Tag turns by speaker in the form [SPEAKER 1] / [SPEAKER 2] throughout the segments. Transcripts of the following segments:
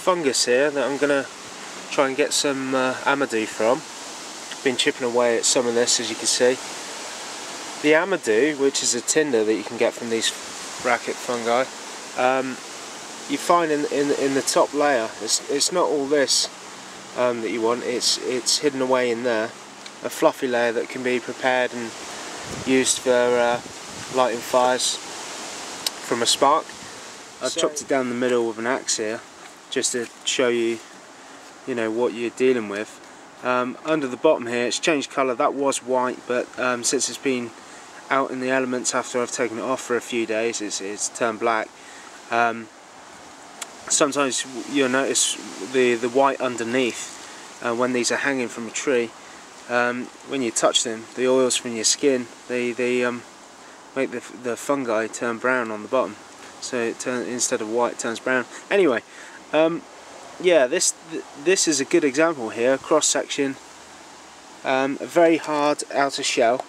[SPEAKER 1] fungus here that I'm going to try and get some Amadou from. Been chipping away at some of this, as you can see. The Amadou, which is a tinder that you can get from these bracket fungi, you find in the top layer. It's not all this that you want. It's hidden away in there, a fluffy layer that can be prepared and used for lighting fires from a spark. I've chopped it down the middle with an axe here, just to show you, what you're dealing with. Under the bottom here, it's changed colour. That was white, but since it's been out in the elements after I've taken it off for a few days, it's turned black. Sometimes you'll notice the white underneath when these are hanging from a tree. When you touch them, the oils from your skin, they make the fungi turn brown on the bottom. So instead of white, it turns brown. Anyway, yeah, this is a good example here. Cross section, a very hard outer shell,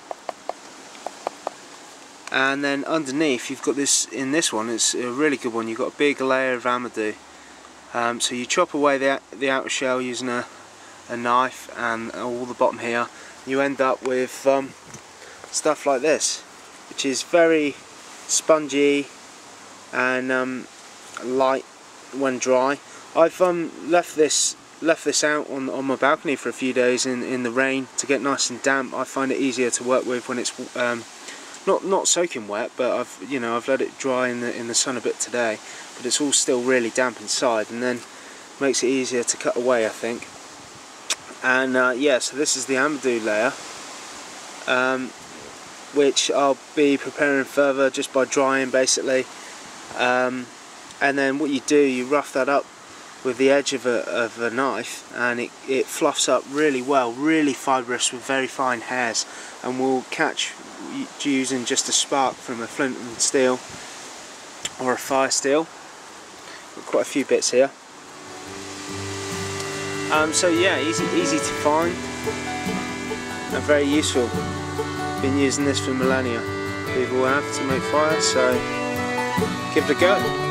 [SPEAKER 1] and then underneath you've got this. In this one, it's a really good one. You've got a big layer of Amadou. So you chop away the outer shell using a knife and all the bottom here. You end up with stuff like this, which is very spongy and light when dry. I've left this out on my balcony for a few days in the rain to get nice and damp. I find it easier to work with when it's not soaking wet, but I've let it dry in the sun a bit today, but it's all still really damp inside, and then makes it easier to cut away, I think. And yeah, so this is the Amadou layer, which I'll be preparing further just by drying, basically. And then what you do, you rough that up with the edge of a knife, and it fluffs up really well, really fibrous with very fine hairs, and will catch using just a spark from a flint and steel or a fire steel. Got quite a few bits here. So yeah, easy to find and very useful. Been using this for millennia. People have to make fire, so give it a go.